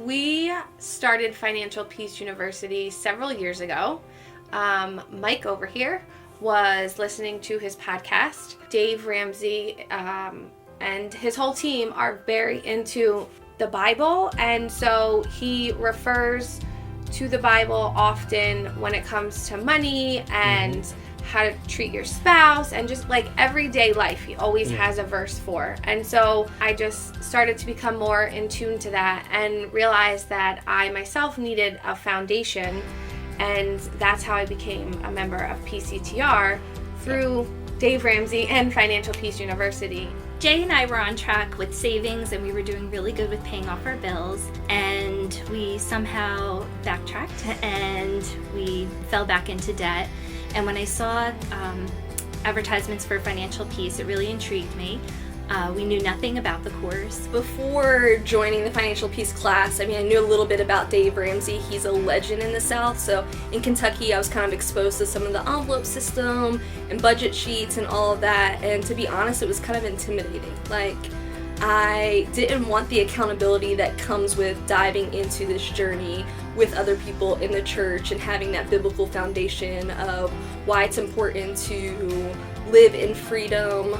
We started Financial Peace University several years ago. Mike over here was listening to his podcast. Dave Ramsey and his whole team are very into the Bible, and so he refers to the Bible often when it comes to money and how to treat your spouse and just like everyday life. He always has a verse for. And so I just started to become more in tune to that and realized that I myself needed a foundation, and that's how I became a member of PCTR through Dave Ramsey and Financial Peace University. Jay and I were on track with savings, and we were doing really good with paying off our bills, and we somehow backtracked and we fell back into debt. And when I saw advertisements for Financial Peace, it really intrigued me. We knew nothing about the course. Before joining the Financial Peace class, I knew a little bit about Dave Ramsey. He's a legend in the South. So in Kentucky, I was kind of exposed to some of the envelope system and budget sheets and all of that. And to be honest, it was kind of intimidating. I didn't want the accountability that comes with diving into this journey with other people in the church and having that biblical foundation of why it's important to live in freedom,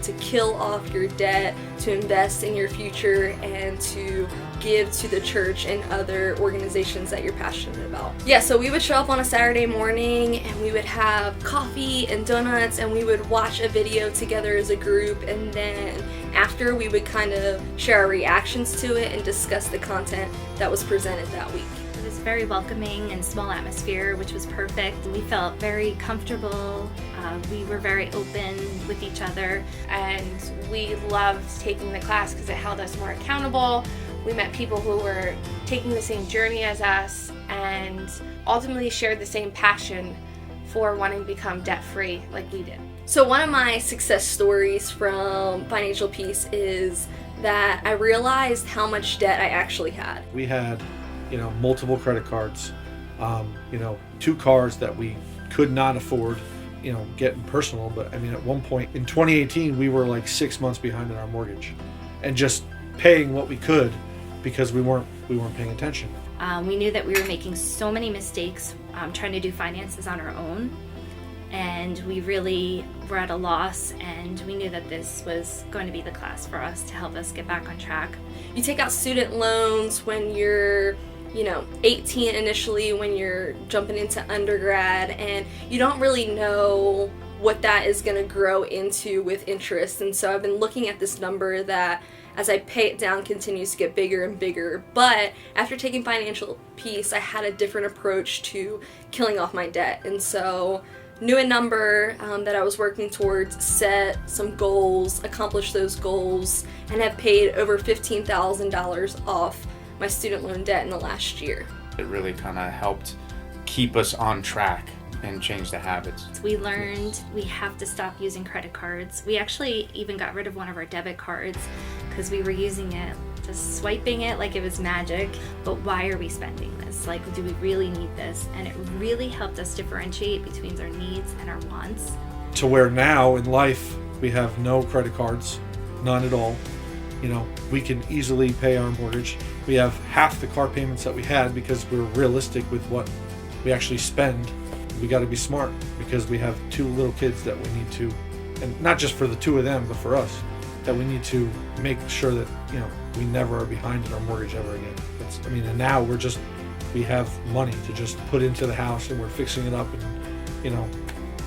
to kill off your debt, to invest in your future, and to give to the church and other organizations that you're passionate about. Yeah, so we would show up on a Saturday morning and we would have coffee and donuts and we would watch a video together as a group, and then after we would kind of share our reactions to it and discuss the content that was presented that week. It was very welcoming and small atmosphere, which was perfect. We felt very comfortable. We were very open with each other. And we loved taking the class because it held us more accountable. We met people who were taking the same journey as us and ultimately shared the same passion for wanting to become debt-free like we did. So one of my success stories from Financial Peace is that I realized how much debt I actually had. We had, multiple credit cards, 2 cars that we could not afford, getting personal. But at one point in 2018, we were like 6 months behind in our mortgage and just paying what we could because we weren't paying attention. We knew that we were making so many mistakes trying to do finances on our own. And we really were at a loss, and we knew that this was going to be the class for us to help us get back on track. You take out student loans when you're 18 initially, when you're jumping into undergrad, and you don't really know what that is going to grow into with interest. And so I've been looking at this number that as I pay it down continues to get bigger and bigger. But after taking Financial Peace, I had a different approach to killing off my debt. And so knew a number that I was working towards, set some goals, accomplished those goals, and have paid over $15,000 off my student loan debt in the last year. It really kind of helped keep us on track and change the habits. We learned we have to stop using credit cards. We actually even got rid of one of our debit cards because we were using it, just swiping it like it was magic. But why are we spending this? Do we really need this? And it really helped us differentiate between our needs and our wants. To where now in life, we have no credit cards, none at all. We can easily pay our mortgage. We have half the car payments that we had because we're realistic with what we actually spend. We got to be smart because we have 2 little kids that we need to, and not just for the 2 of them, but for us, that we need to make sure that, we never are behind in our mortgage ever again. And now we have money to just put into the house, and we're fixing it up, and,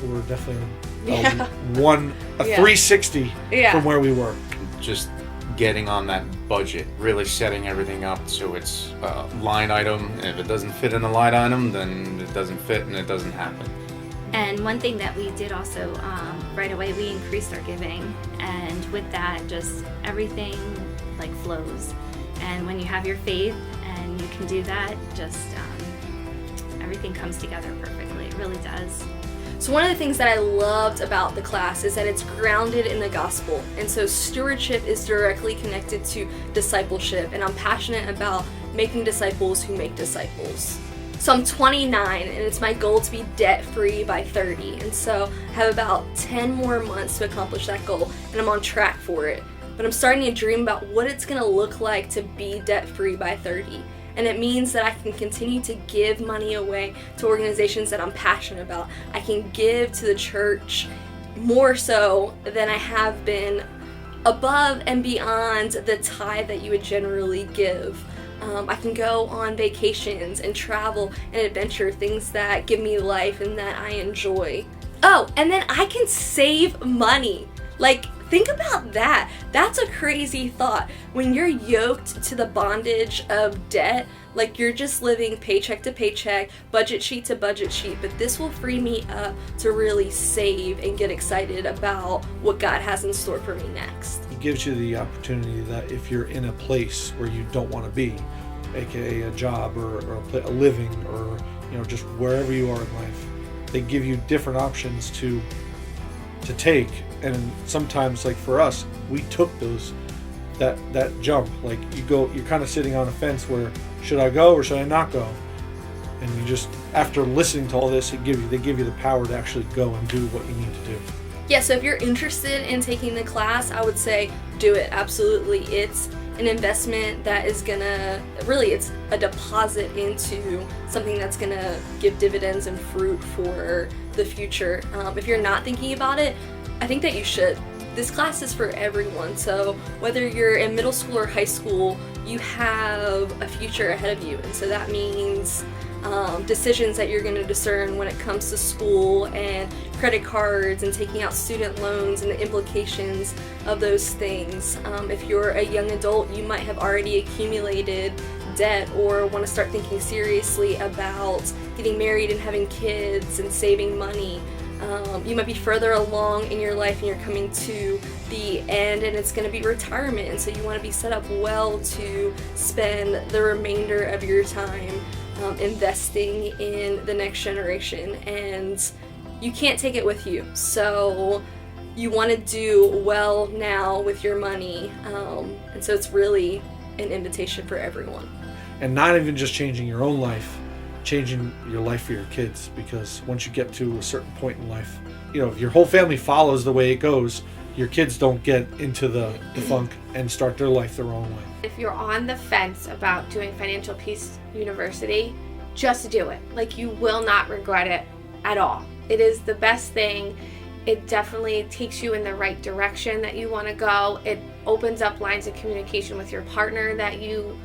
we're definitely a 360 from where we were. Just getting on that budget, really setting everything up so it's a line item. And if it doesn't fit in the line item, then it doesn't fit and it doesn't happen. And one thing that we did also, right away, we increased our giving. And with that, just everything flows. And when you have your faith and you can do that, just everything comes together perfectly. It really does. So one of the things that I loved about the class is that it's grounded in the gospel. And so stewardship is directly connected to discipleship. And I'm passionate about making disciples who make disciples. So I'm 29 and it's my goal to be debt-free by 30. And so I have about 10 more months to accomplish that goal, and I'm on track for it. But I'm starting to dream about what it's going to look like to be debt-free by 30. And it means that I can continue to give money away to organizations that I'm passionate about. I can give to the church more so than I have been, above and beyond the tithe that you would generally give. I can go on vacations and travel and adventure, things that give me life and that I enjoy. Oh, and then I can save money. Like, think about that. That's a crazy thought. When you're yoked to the bondage of debt, like you're just living paycheck to paycheck, budget sheet to budget sheet, but this will free me up to really save and get excited about what God has in store for me next. It gives you the opportunity that if you're in a place where you don't want to be, aka a job or a living, or just wherever you are in life, they give you different options to take. And sometimes, like for us, we took that jump. Like you're kind of sitting on a fence where, should I go or should I not go? And you just, after listening to all this, they give you the power to actually go and do what you need to do. Yeah, so if you're interested in taking the class, I would say do it. Absolutely. It's an investment that is gonna, really, it's a deposit into something that's gonna give dividends and fruit for the future. If you're not thinking about it, I think that you should. This class is for everyone, so whether you're in middle school or high school, you have a future ahead of you, and so that means decisions that you're going to discern when it comes to school and credit cards and taking out student loans and the implications of those things. If you're a young adult, you might have already accumulated debt or want to start thinking seriously about getting married and having kids and saving money. You might be further along in your life and you're coming to the end and it's going to be retirement, and so you want to be set up well to spend the remainder of your time investing in the next generation, and you can't take it with you, so you want to do well now with your money, and so it's really an invitation for everyone. And not even just changing your own life, changing your life for your kids, because once you get to a certain point in life, if your whole family follows the way it goes, your kids don't get into the funk and start their life their own way. If you're on the fence about doing Financial Peace University, just do it. Like, you will not regret it at all. It is the best thing. It definitely takes you in the right direction that you want to go. It opens up lines of communication with your partner that you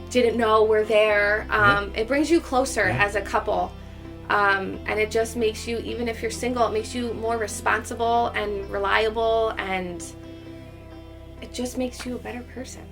didn't know were there. It brings you closer as a couple. And it just makes you, even if you're single, it makes you more responsible and reliable, and it just makes you a better person.